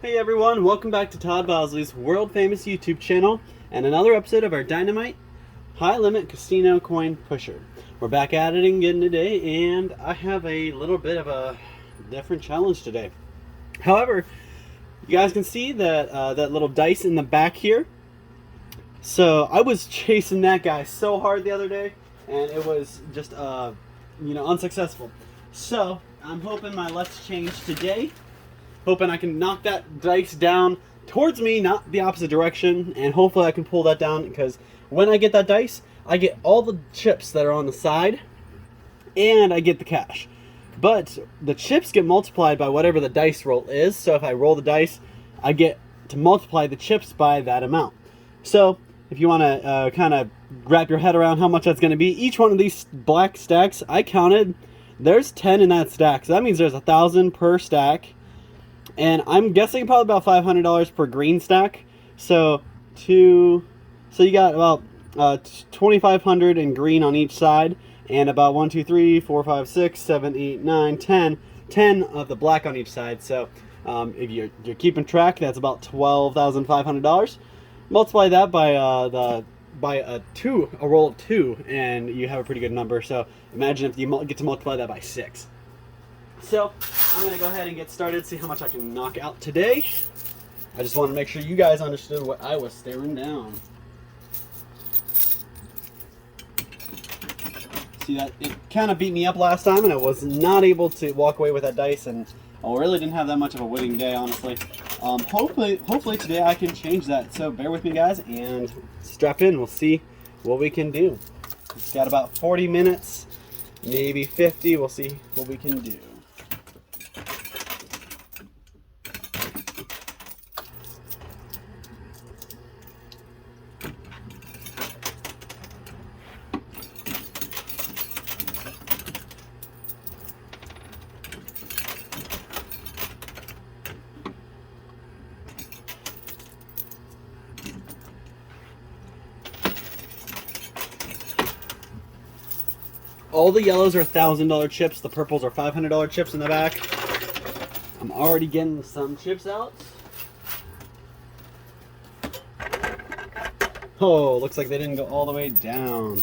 Hey everyone, welcome back to Todd Bosley's world famous YouTube channel and another episode of our Dynamite High Limit Casino Coin Pusher. We're back at it again today, and I have a little bit of a different challenge today. However, you guys can see that that little dice in the back here. So I was chasing that guy so hard the other day, and it was just unsuccessful. So I'm hoping my luck's changed today. Hoping I can knock that dice down towards me, not the opposite direction, and hopefully I can pull that down, because when I get that dice, I get all the chips that are on the side, and I get the cash. But the chips get multiplied by whatever the dice roll is, so if I roll the dice, I get to multiply the chips by that amount. So if you want to kind of wrap your head around how much that's going to be, each one of these black stacks, I counted, there's 10 in that stack, so that means there's 1,000 per stack. And I'm guessing probably about $500 per green stack. So you got about 2,500 in green on each side, and about 1, 2, 3, 4, 5, 6, 7, 8, 9, 10 of the black on each side. So if you're keeping track, that's about $12,500. Multiply that by a roll of 2, and you have a pretty good number. So imagine if you get to multiply that by 6. So I'm going to go ahead and get started, see how much I can knock out today. I just want to make sure you guys understood what I was staring down. See that? It kind of beat me up last time, and I was not able to walk away with that dice, and I really didn't have that much of a winning day, honestly. Hopefully today I can change that. So bear with me, guys, and strap in. We'll see what we can do. It's got about 40 minutes, maybe 50. We'll see what we can do. All the yellows are $1,000 chips. The purples are $500 chips in the back. I'm already getting some chips out. Oh, looks like they didn't go all the way down.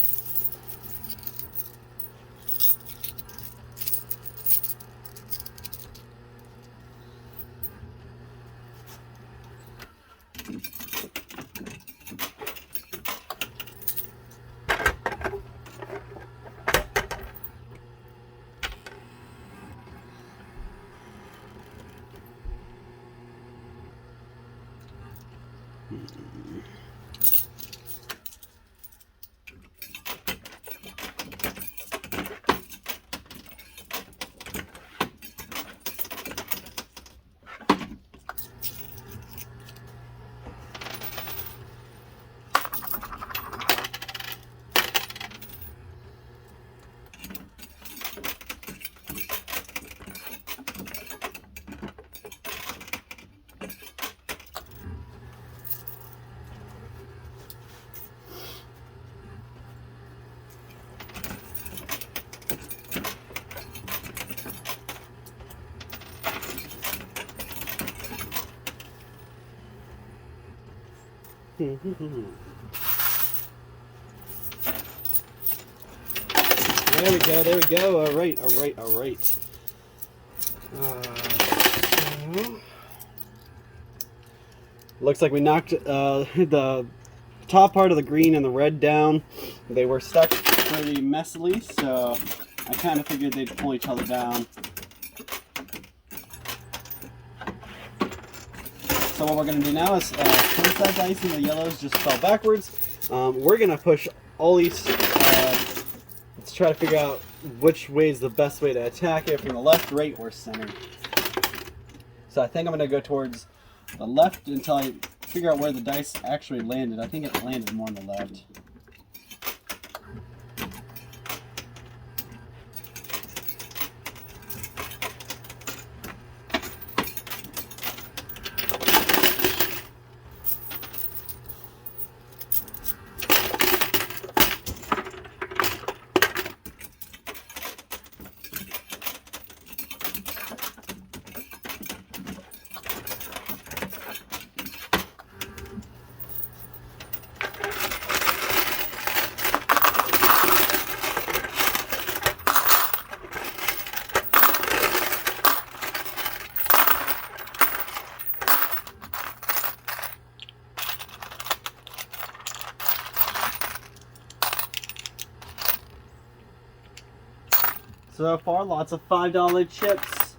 There we go. All right. Looks like we knocked the top part of the green and the red down. They were stuck pretty messily, so I kind of figured they'd pull each other down. So what we're going to do now is since that dice and the yellows just fell backwards, we're going to push all these. Let's try to figure out which way is the best way to attack it, from the left, right, or center. So I think I'm going to go towards the left until I figure out where the dice actually landed. I think it landed more on the left. so far. Lots of $5 chips.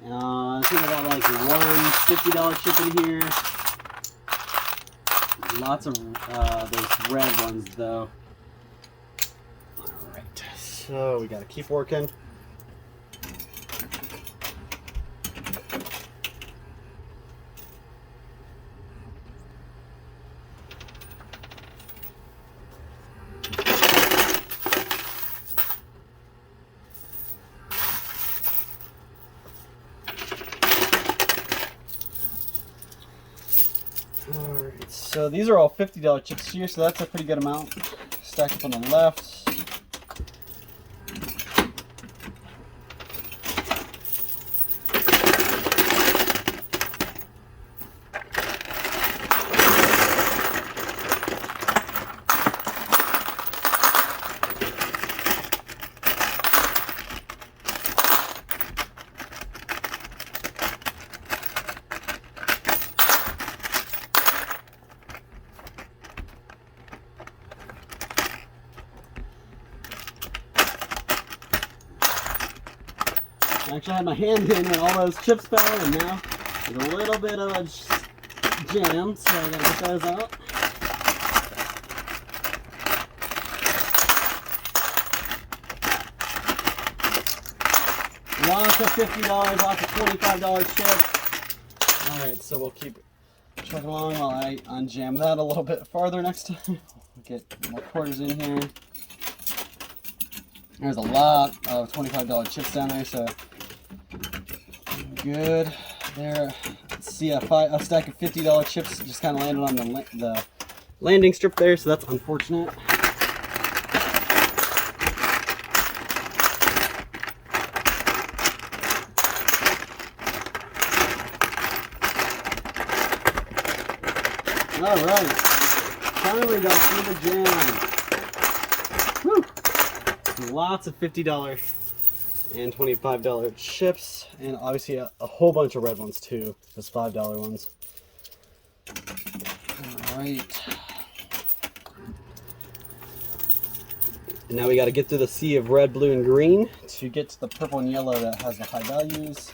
I think I got like one $50 chip in here. Lots of those red ones though. Alright, so we gotta keep working. Alright, so these are all $50 chips here, so that's a pretty good amount. Stacked up on the left. I actually had my hand in when all those chips fell, and now there's a little bit of a jam, so I gotta get those out. Lots of $50, lots of $25 chips. Alright, so we'll keep trucking along while I unjam that a little bit farther next time. Get more quarters in here. There's a lot of $25 chips down there, so good there. Let's see, a stack of $50 chips just kind of landed on the landing strip there, so that's unfortunate. All right, finally got through the jam. Woo! Lots of $50 and $25 chips, and obviously a whole bunch of red ones too, those $5 ones. All right. And now we got to get through the sea of red, blue, and green to get to the purple and yellow that has the high values.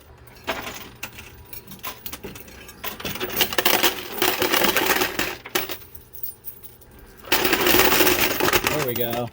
There we go.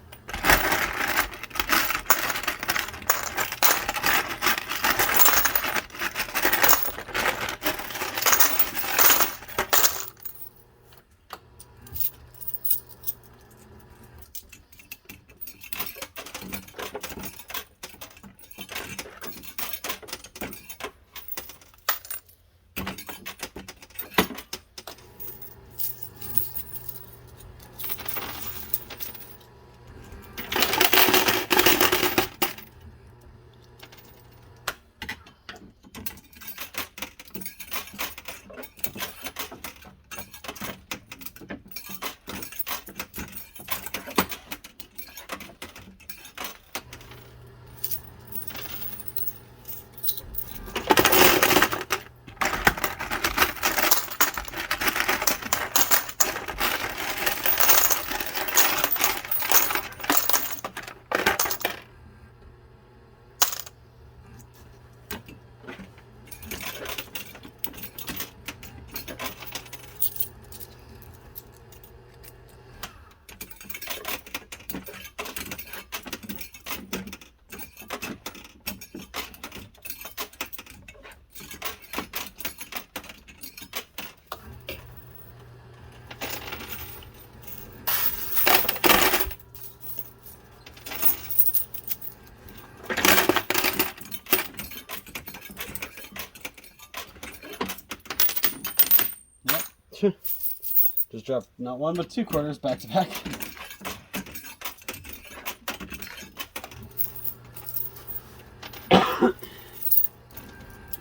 Just dropped not one but two quarters back to back.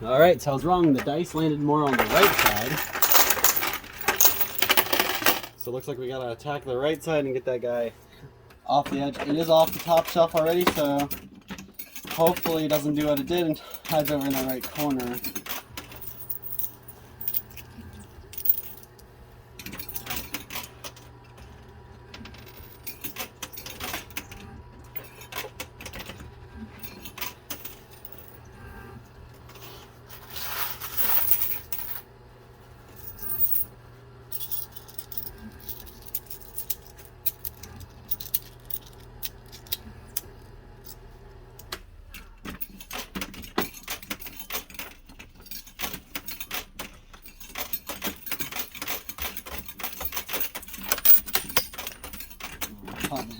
Alright, so I was wrong. The dice landed more on the right side. So it looks like we gotta attack the right side and get that guy off the edge. It is off the top shelf already, so hopefully it doesn't do what it did and hides over in the right corner.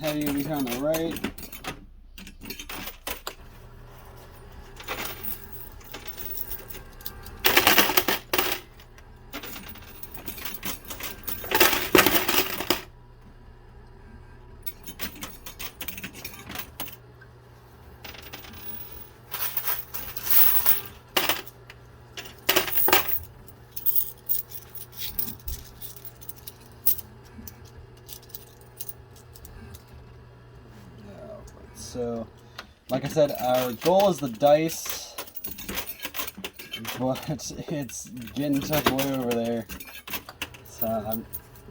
heavy over here on the right. So, like I said, our goal is the dice, but it's getting tough way over there. So I'm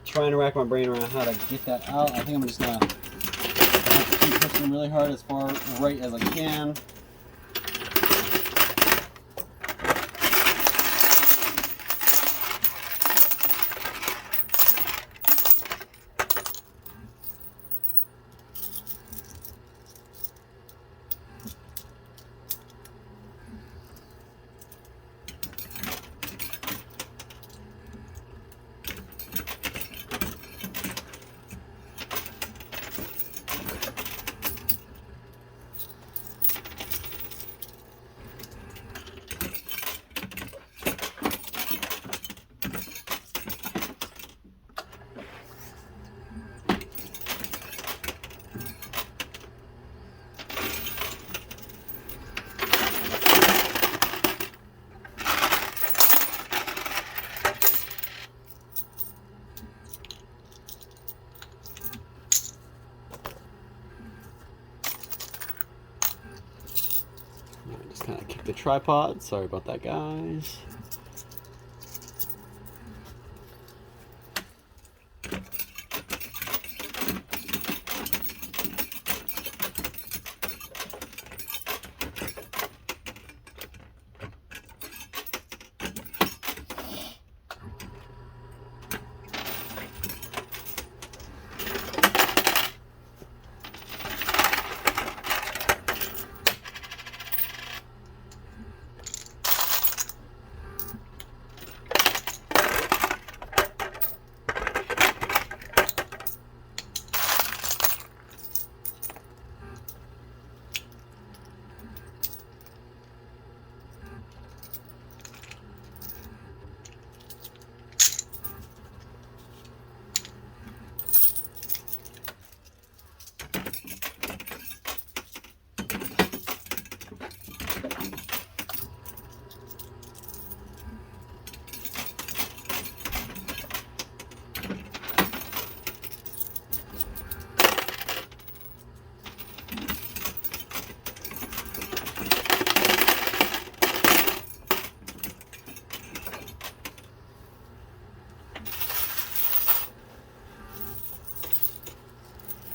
trying to rack my brain around how to get that out. I think I'm just gonna have to keep pushing really hard as far right as I can. Just kind of kick the tripod. Sorry about that, guys.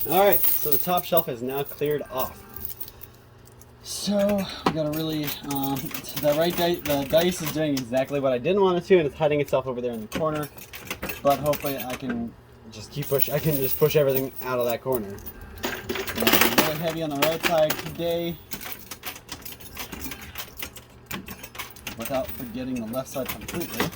Alright, so the top shelf is now cleared off. So, we gotta really, the dice is doing exactly what I didn't want it to, and it's hiding itself over there in the corner. But hopefully I can just push everything out of that corner. Really heavy on the right side today, without forgetting the left side completely.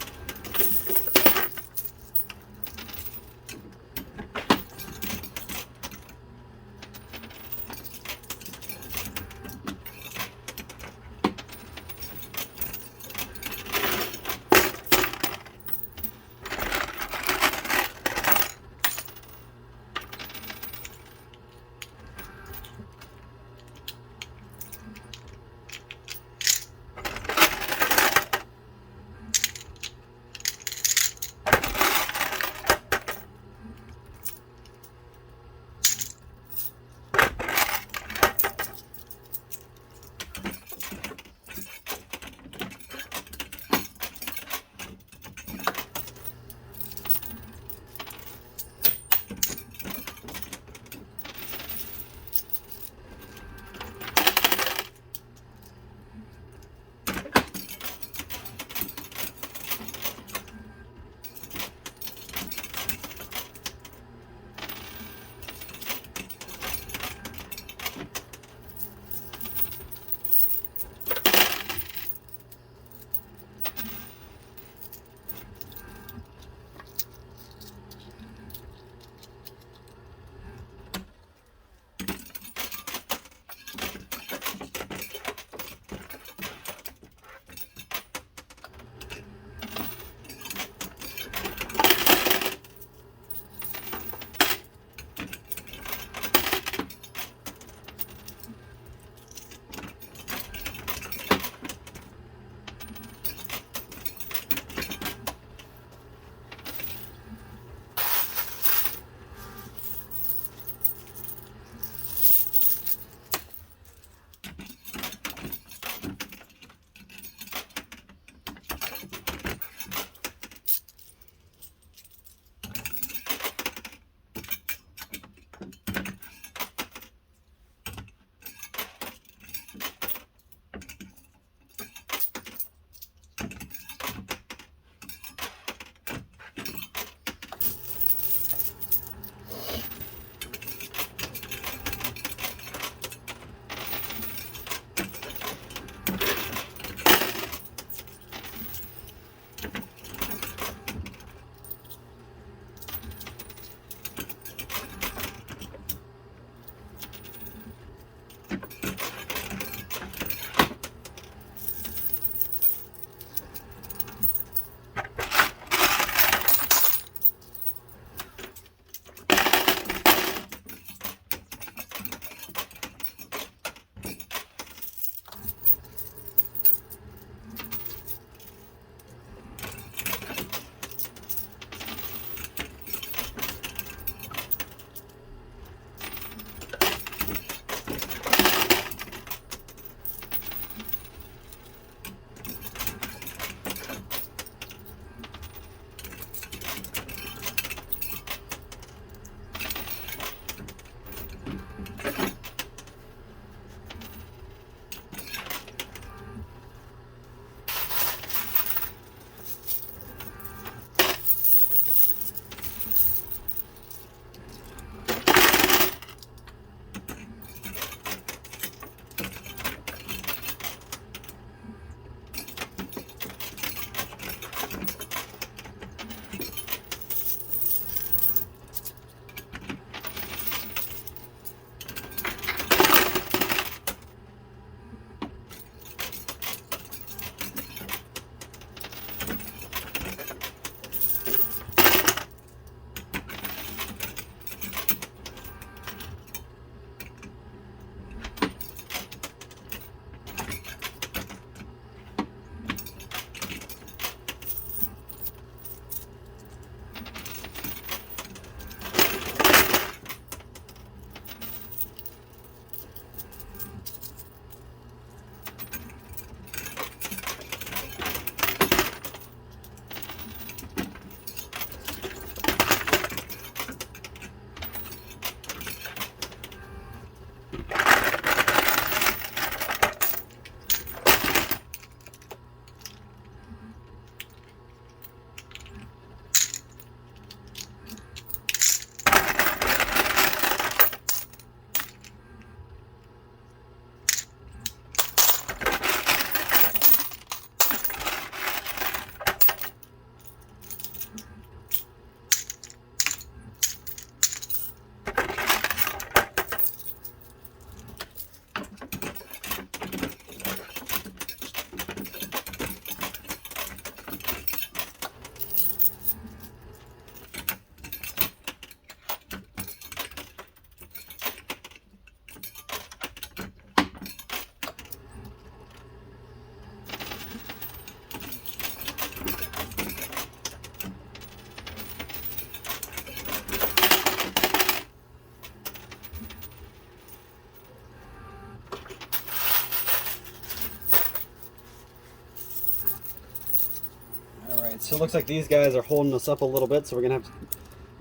Alright, so it looks like these guys are holding us up a little bit, so we're going to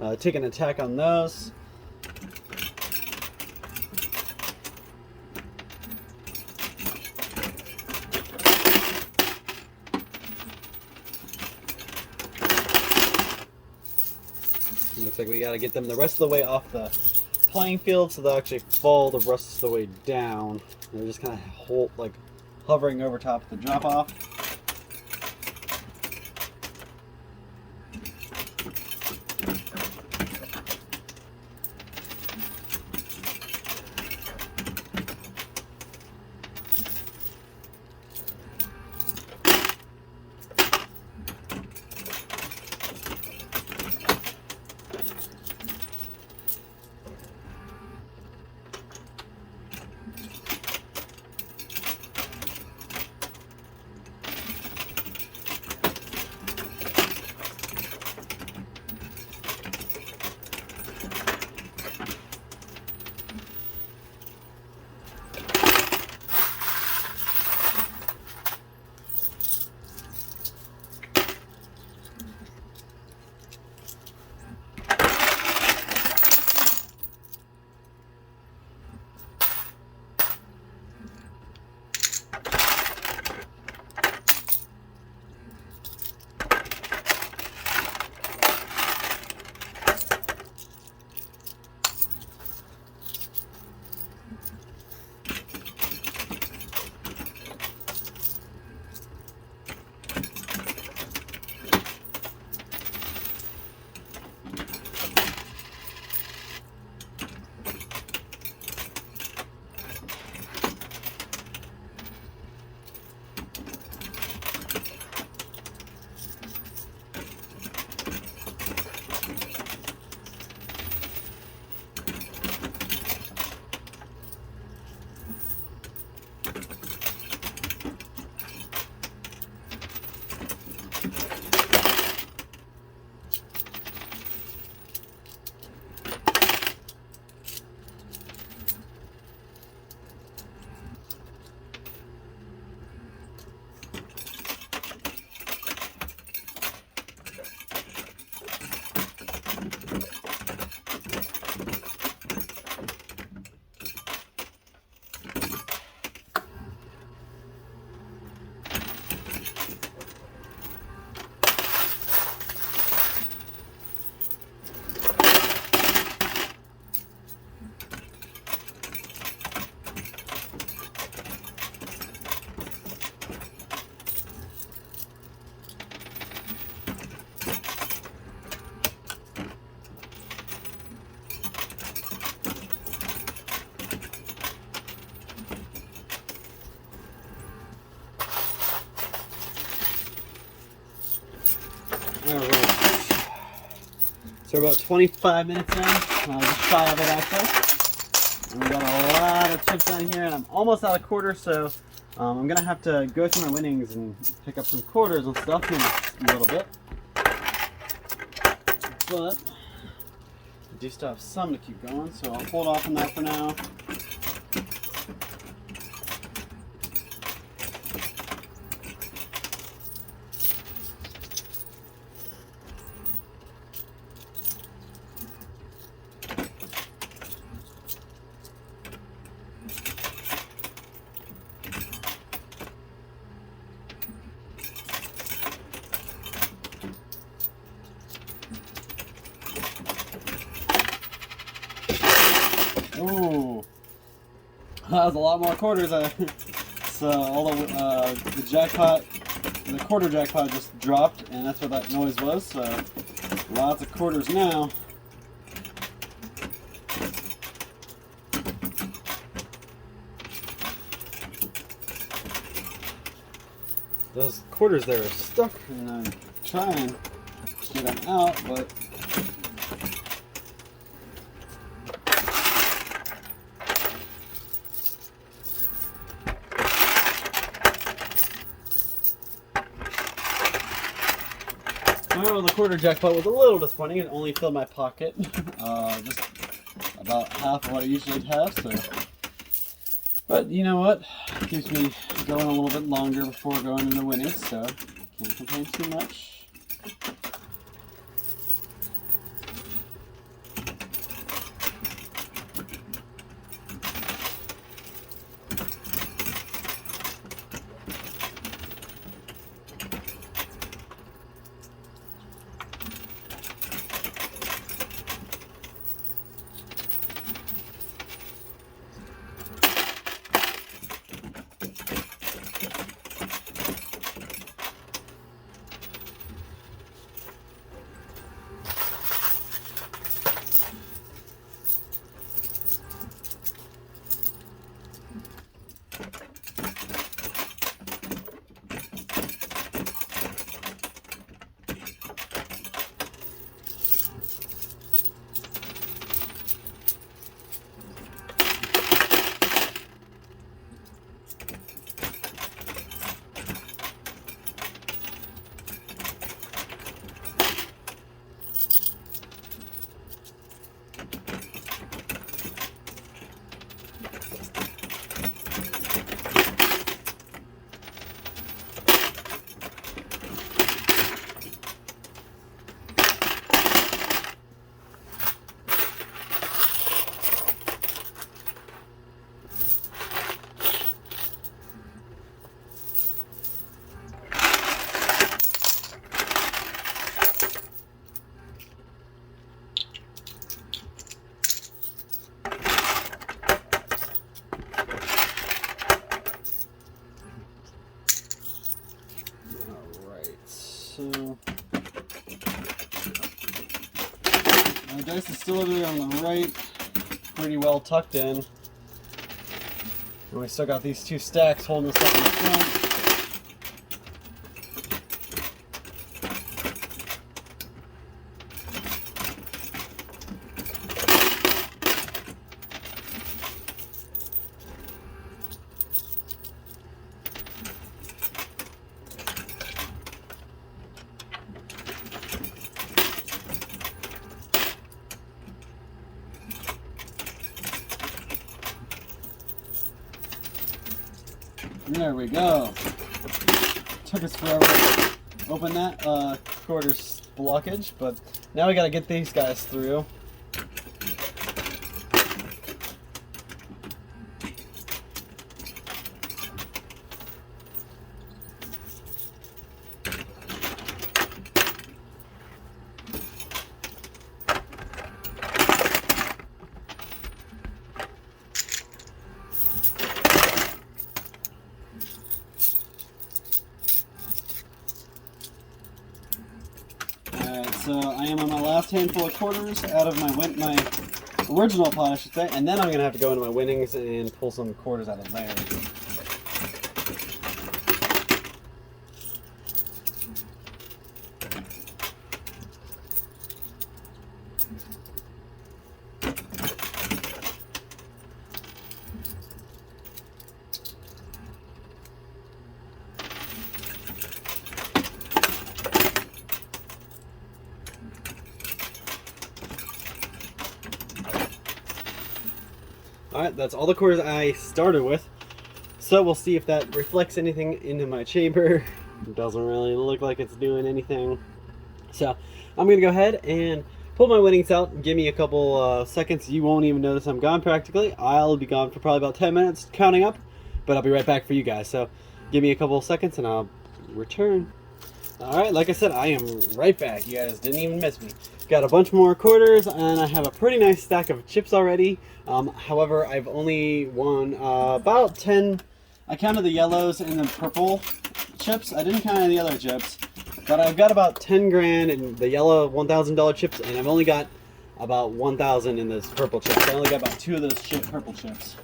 have to take an attack on those. Looks like we got to get them the rest of the way off the playing field so they'll actually fall the rest of the way down. They're just kind of hovering over top of the drop off. Alright, so we're about 25 minutes in, just shy of it actually. And we got a lot of chips on here, and I'm almost out of quarters, so I'm going to have to go through my winnings and pick up some quarters and stuff in a little bit. But I do still have some to keep going, so I'll hold off on that for now. Ooh, that was a lot more quarters. So all the jackpot, the quarter jackpot just dropped, and that's what that noise was. So lots of quarters now. Those quarters there are stuck, and I'm trying to get them out, but well, the quarter jackpot was a little disappointing. It only filled my pocket, just about half of what I usually have. So, but you know what? It keeps me going a little bit longer before going into winnings, so can't complain too much. So my dice is still over there on the right, pretty well tucked in. And we still got these two stacks holding us up in the front. There we go. Took us forever to open that quarter blockage, but now we got to get these guys through. So I am on my last handful of quarters out of my original pot, I should say, and then I'm going to have to go into my winnings and pull some quarters out of there. Alright, that's all the quarters I started with. So we'll see if that reflects anything into my chamber. It doesn't really look like it's doing anything. So I'm going to go ahead and pull my winnings out. Give me a couple seconds. You won't even notice I'm gone practically. I'll be gone for probably about 10 minutes counting up. But I'll be right back for you guys. So give me a couple seconds and I'll return. Alright, like I said, I am right back. You guys didn't even miss me. Got a bunch more quarters, and I have a pretty nice stack of chips already. However, I've only won about 10. I counted the yellows and the purple chips. I didn't count any of the other chips. But I've got about 10 grand in the yellow $1,000 chips, and I've only got about 1,000 in those purple chips. I only got about 2 of those purple chips.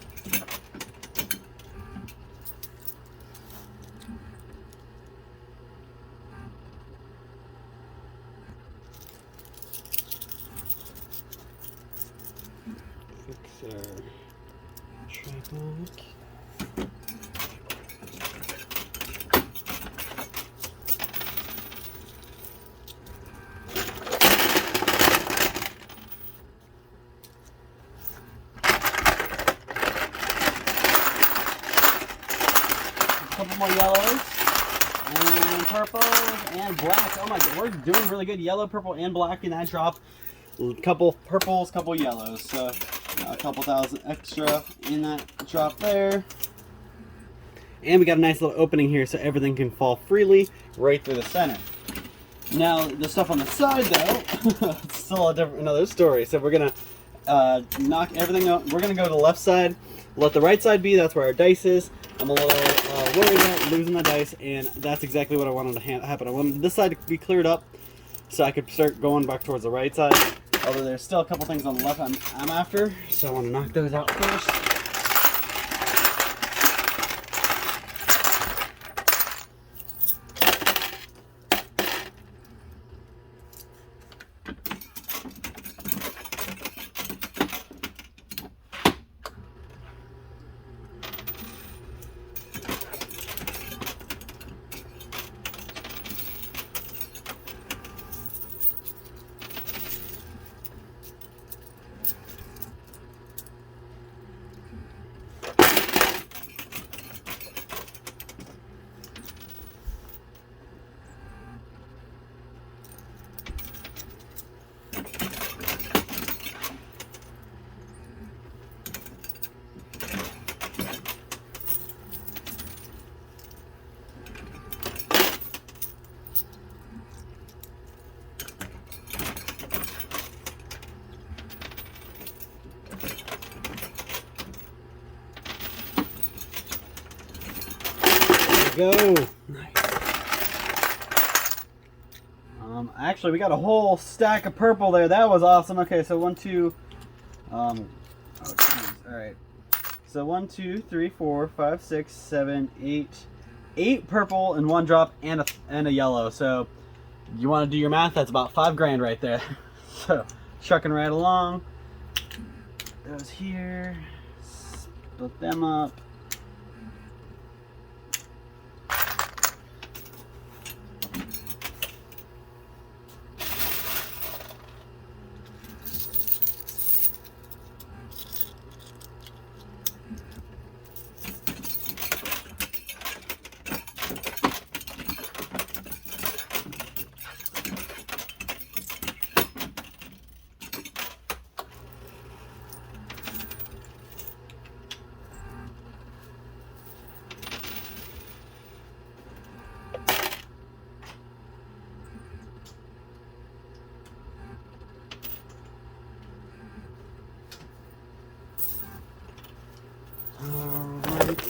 and black. Oh my god, we're doing really good. Yellow, purple, and black in that drop. A couple purples, couple yellows. So a couple thousand extra in that drop there. And we got a nice little opening here so everything can fall freely right through the center. Now, the stuff on the side, though, it's still another story. So we're going to knock everything out. We're going to go to the left side, let the right side be. That's where our dice is. I'm a little worried about losing the dice, and that's exactly what I wanted to happen. I wanted this side to be cleared up so I could start going back towards the right side. Although there's still a couple things on the left I'm after, so I want to knock those out first. Go. Nice. Actually, we got a whole stack of purple there. That was awesome. Okay, so 1, 2. Oh, geez. All right. So 1, 2, 3, 4, 5, 6, 7, 8. 8 purple and 1 drop and a yellow. So you want to do your math? That's about $5 right there. So chucking right along. Those here. Split them up.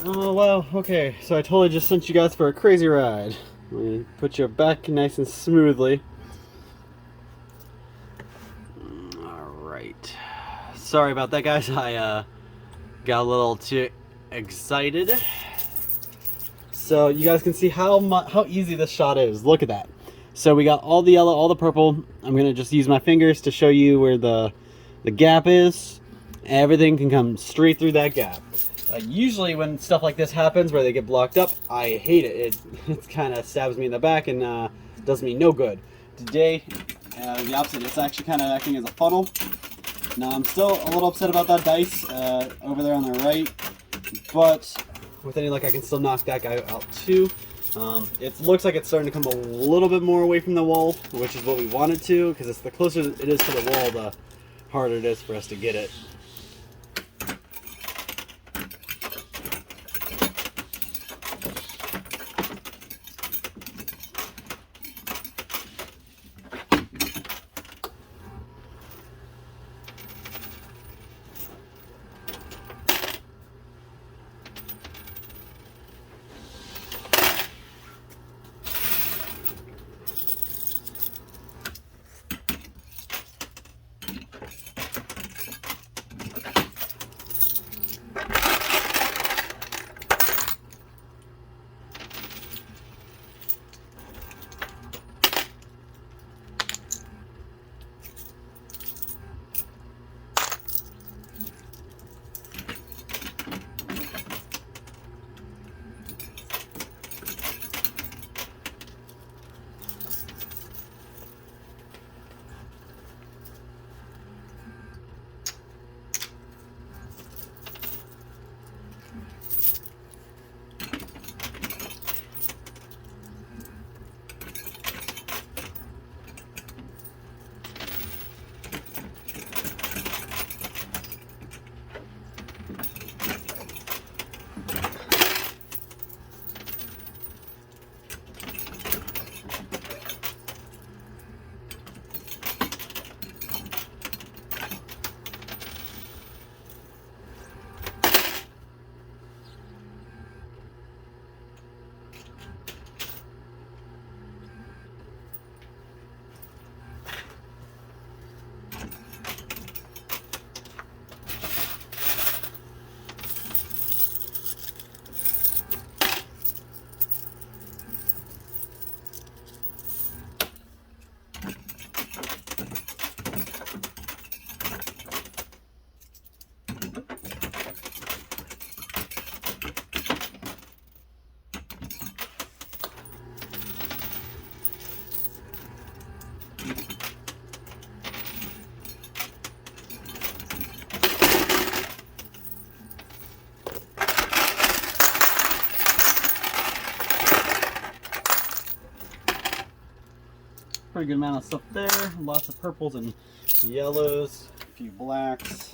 Oh, well, okay, so I totally just sent you guys for a crazy ride. Let me put you back nice and smoothly. Alright. Sorry about that, guys. I got a little too excited. So you guys can see how easy this shot is. Look at that. So we got all the yellow, all the purple. I'm going to just use my fingers to show you where the gap is. Everything can come straight through that gap. Usually when stuff like this happens where they get blocked up, I hate it. It kind of stabs me in the back and does me no good. Today, the opposite. It's actually kind of acting as a funnel. Now I'm still a little upset about that dice over there on the right, but with any luck I can still knock that guy out too. It looks like it's starting to come a little bit more away from the wall, which is what we wanted to, because it's the closer it is to the wall, the harder it is for us to get it. pretty good amount of stuff there. Lots of purples and yellows, a few blacks.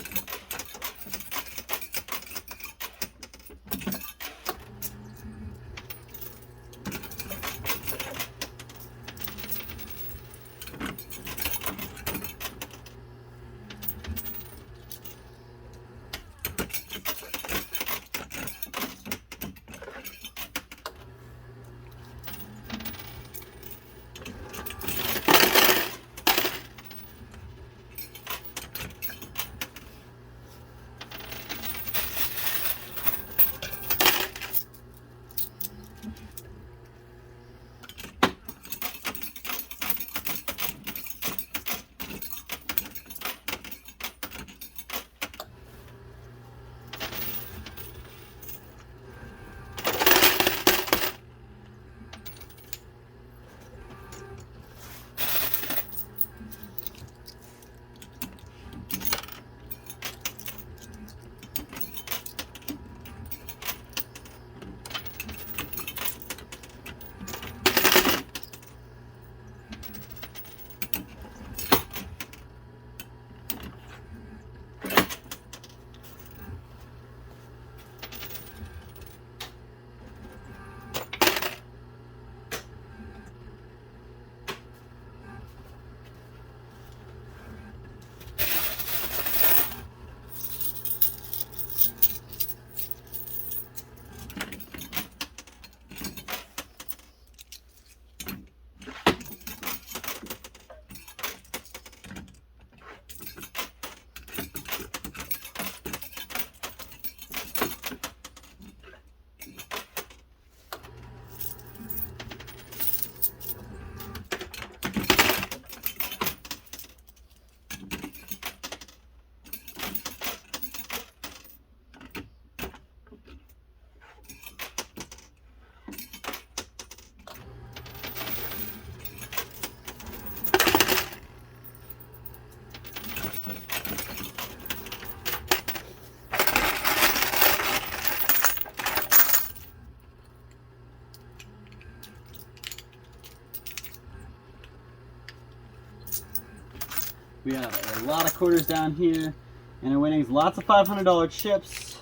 We have a lot of quarters down here, and our winnings, lots of $500 chips.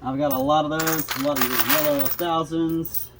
I've got a lot of those, a lot of these yellow thousands.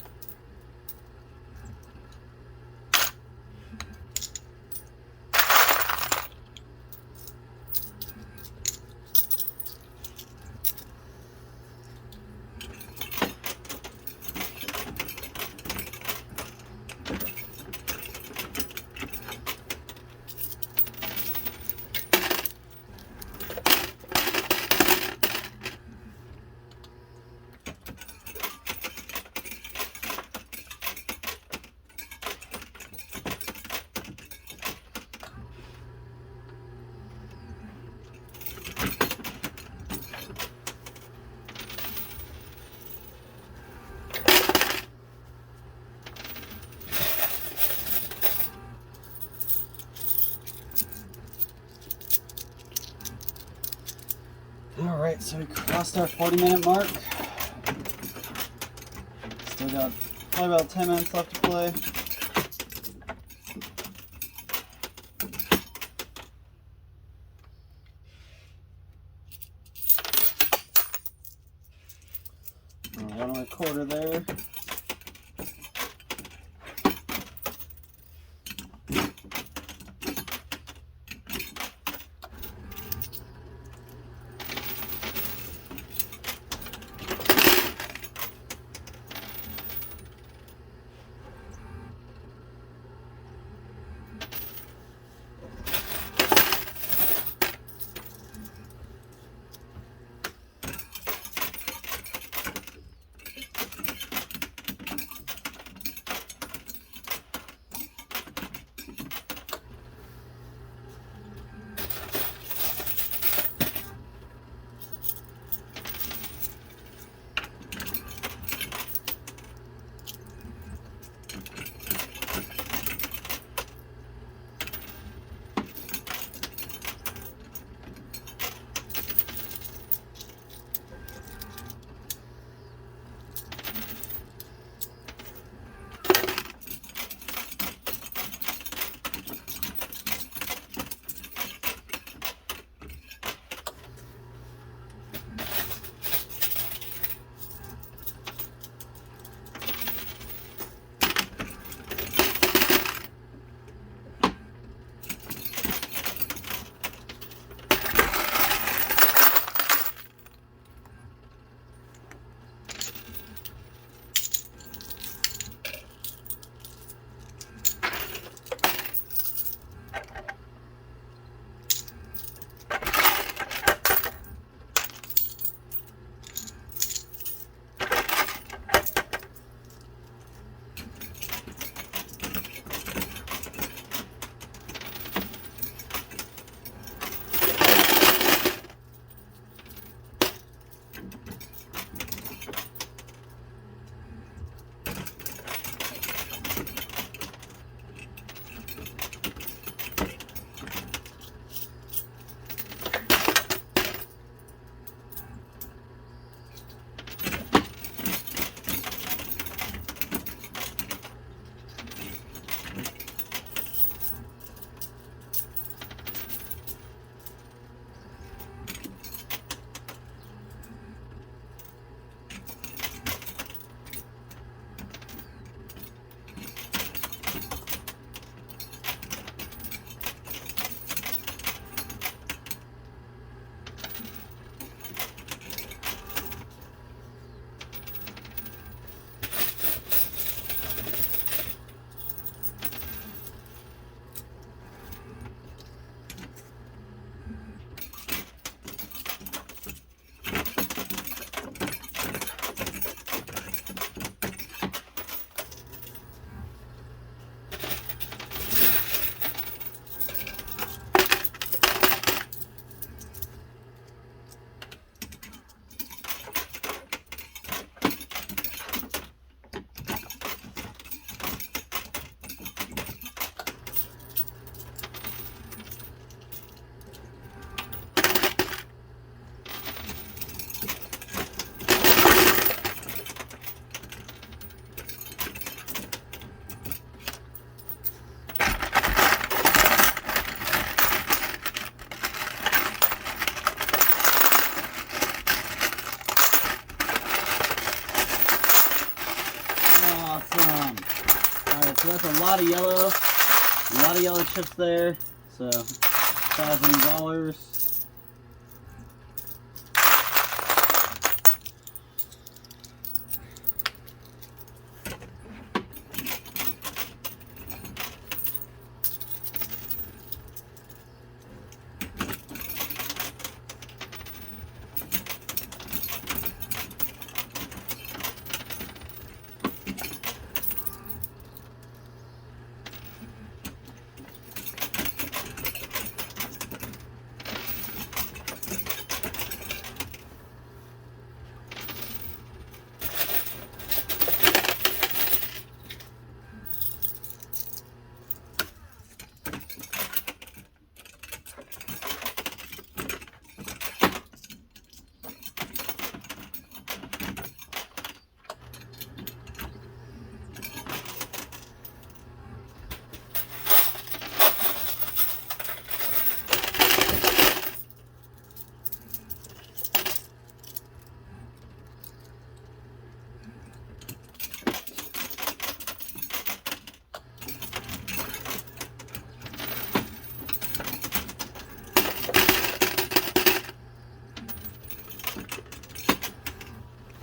Alright, so we crossed our 40-minute mark. Still got probably about 10 minutes left to play. One and a quarter there. a lot of yellow chips there. So $1,000.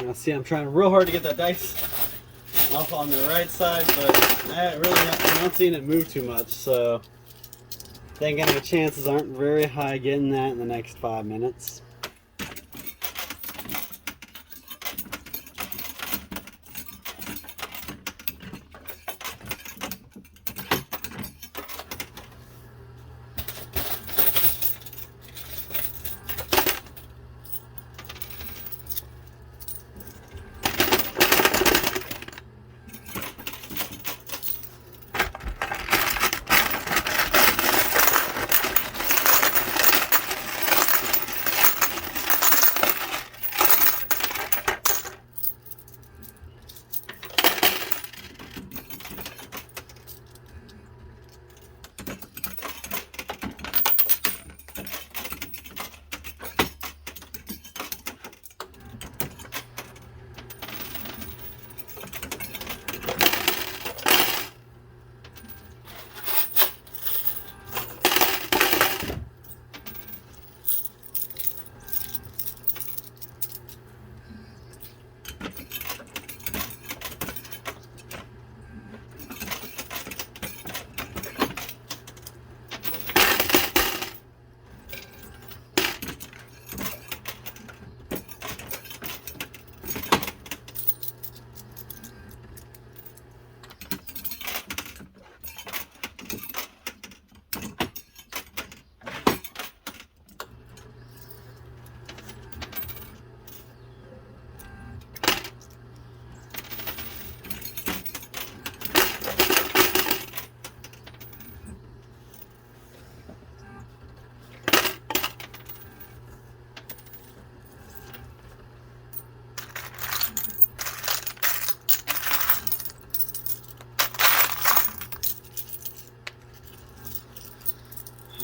Now see, I'm trying real hard to get that dice off on the right side, but I'm not seeing it move too much, so thinking the chances aren't very high getting that in the next 5 minutes.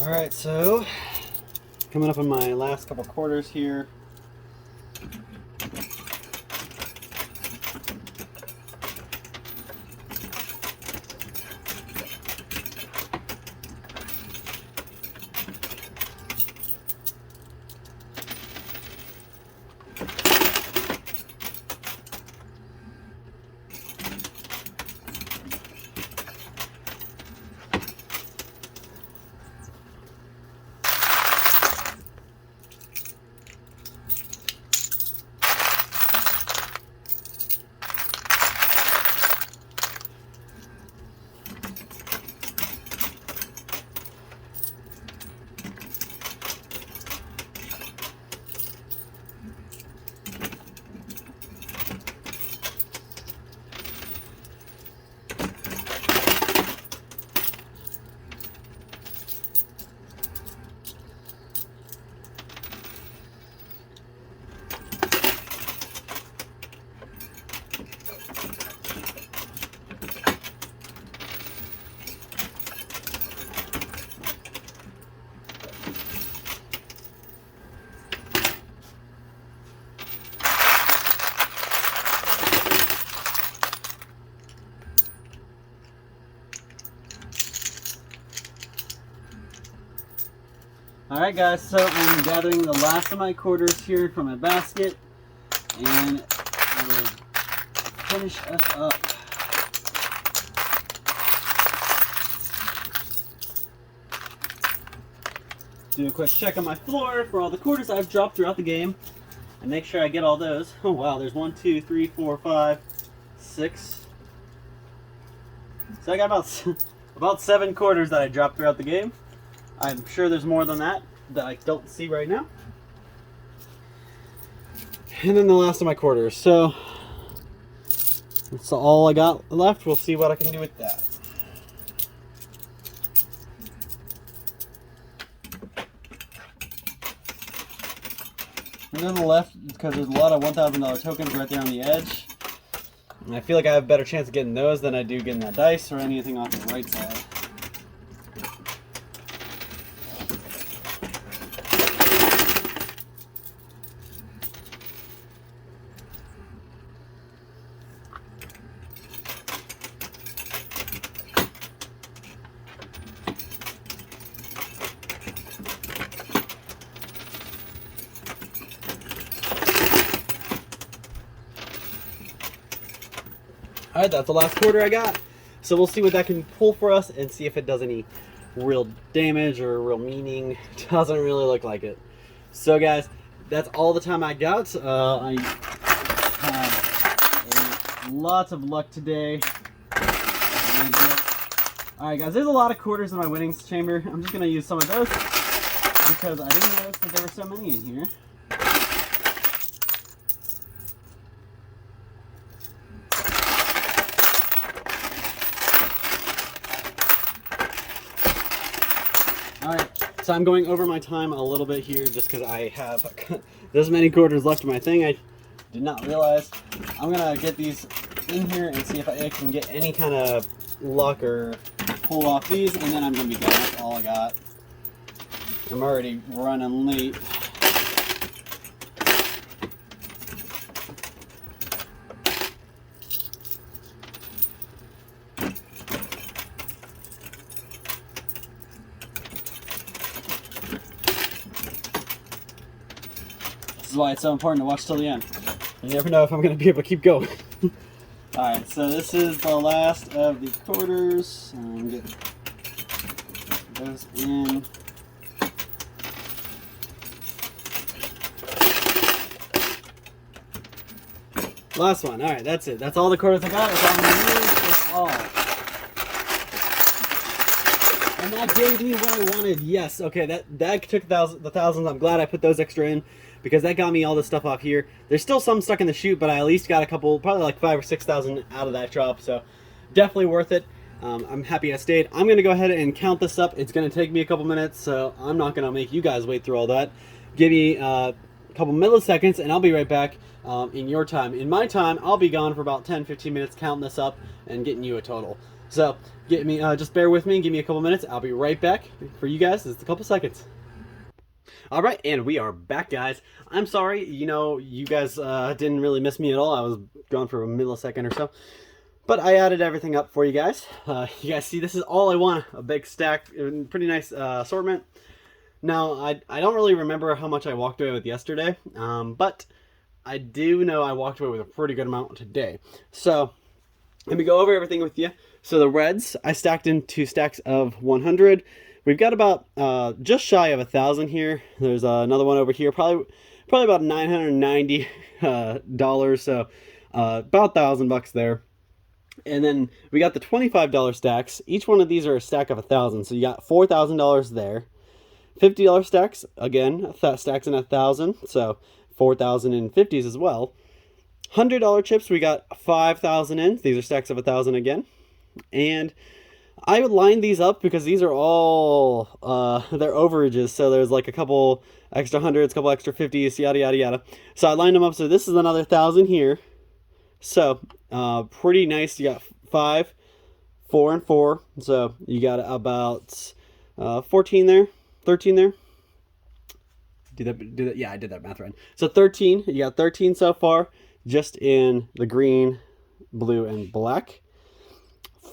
Alright, so coming up on my last couple quarters here. Alright guys, so I'm gathering the last of my quarters here from my basket, and I will finish us up. Do a quick check on my floor for all the quarters I've dropped throughout the game, and make sure I get all those. Oh wow, there's 1, 2, 3, 4, 5, 6. So I got about 7 quarters that I dropped throughout the game. I'm sure there's more than that I don't see right now. And then the last of my quarters. So that's all I got left. We'll see what I can do with that. And then the left, because there's a lot of $1,000 tokens right there on the edge. And I feel like I have a better chance of getting those than I do getting that dice or anything off the right side. Alright, that's the last quarter I got. So we'll see what that can pull for us and see if it does any real damage or real meaning. Doesn't really look like it. So guys, that's all the time I got. I had lots of luck today. Alright guys, there's a lot of quarters in my winnings chamber. I'm just going to use some of those because I didn't notice that there were so many in here. Alright, so I'm going over my time a little bit here just because I have this many quarters left of my thing. I did not realize. I'm going to get these in here and see if I can get any kind of luck or pull off these, and then I'm going to be done. That's all I got. I'm already running late. This is why it's so important to watch till the end. You never know if I'm going to be able to keep going. Alright, so this is the last of the quarters. Get those in. Last one. Alright, that's it. That's all the quarters I got. That's all I'm going to use. That's all. And that gave me what I wanted. Yes. Okay, that took the thousands. I'm glad I put those extra in, because that got me all this stuff off here. There's still some stuck in the chute, but I at least got a couple, probably like 5,000 or 6,000 out of that drop, so definitely worth it. I'm happy I stayed. I'm going to go ahead and count this up. It's going to take me a couple minutes, so I'm not going to make you guys wait through all that. Give me a couple milliseconds, and I'll be right back in your time. In my time, I'll be gone for about 10-15 minutes counting this up and getting you a total. So just bear with me and give me a couple minutes. I'll be right back for you guys. It's a couple seconds. Alright, and we are back, guys. I'm sorry, you guys didn't really miss me at all. I was gone for a millisecond or so. But I added everything up for you guys. You guys see, this is all I want. A big stack, pretty nice assortment. Now, I don't really remember how much I walked away with yesterday, but I do know I walked away with a pretty good amount today. So, let me go over everything with you. So the reds, I stacked in 2 stacks of 100. We've got about just shy of 1,000 here. There's another one over here, probably about $990 so about $1,000 there. And then we got the $25 stacks. Each one of these are a stack of 1,000, so you got $4,000 there. $50 stacks, again, stacks in 1,000, so 4,000 in 50s as well. $100 chips, we got 5,000 in. These are stacks of 1,000 again. And I would line these up because these are all they're overages, so there's like a couple extra hundreds, couple extra 50s, yada yada yada. So I lined them up. So this is another 1,000 here. So pretty nice. You got 5, 4, and 4. So you got about 14 there, 13 there. Do that. Yeah, I did that math right. So 13. You got 13 so far, just in the green, blue, and black.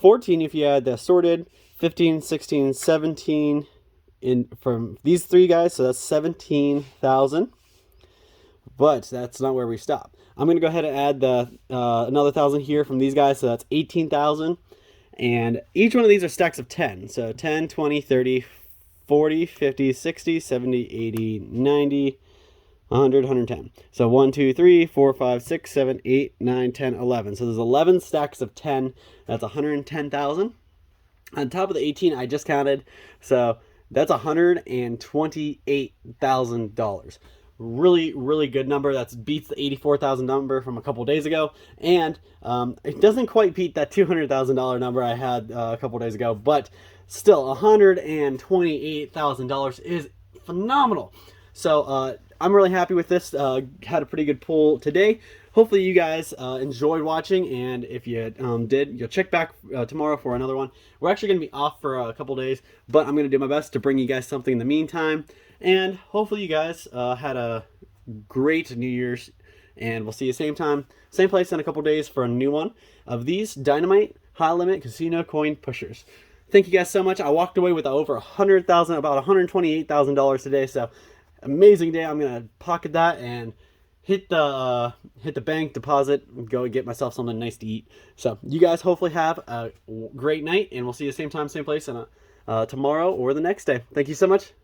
14 if you add the assorted, 15, 16, 17 in from these three guys, so that's 17,000. But that's not where we stop. I'm going to go ahead and add the another 1,000 here from these guys, so that's 18,000. And each one of these are stacks of 10. So 10, 20, 30, 40, 50, 60, 70, 80, 90, 100, 110. So 1, 2, 3, 4, 5, 6, 7, 8, 9, 10, 11. So there's 11 stacks of 10. That's 110,000. On top of the 18 I just counted, so that's $128,000. Really, really good number. That beats the 84,000 number from a couple days ago, and it doesn't quite beat that $200,000 number I had a couple days ago, but still, $128,000 is phenomenal. So I'm really happy with this. Had a pretty good pull today. Hopefully you guys enjoyed watching, and if you did, you'll check back tomorrow for another one. We're actually going to be off for a couple days, but I'm going to do my best to bring you guys something in the meantime. And hopefully you guys had a great New Year's, and we'll see you same time, same place in a couple days for a new one of these Dynamite High Limit Casino Coin Pushers. Thank you guys so much. I walked away with over $100,000, about $128,000 today, so amazing day. I'm going to pocket that and hit the bank deposit and go get myself something nice to eat. So you guys hopefully have a great night, and we'll see you same time, same place tomorrow or the next day. Thank you so much.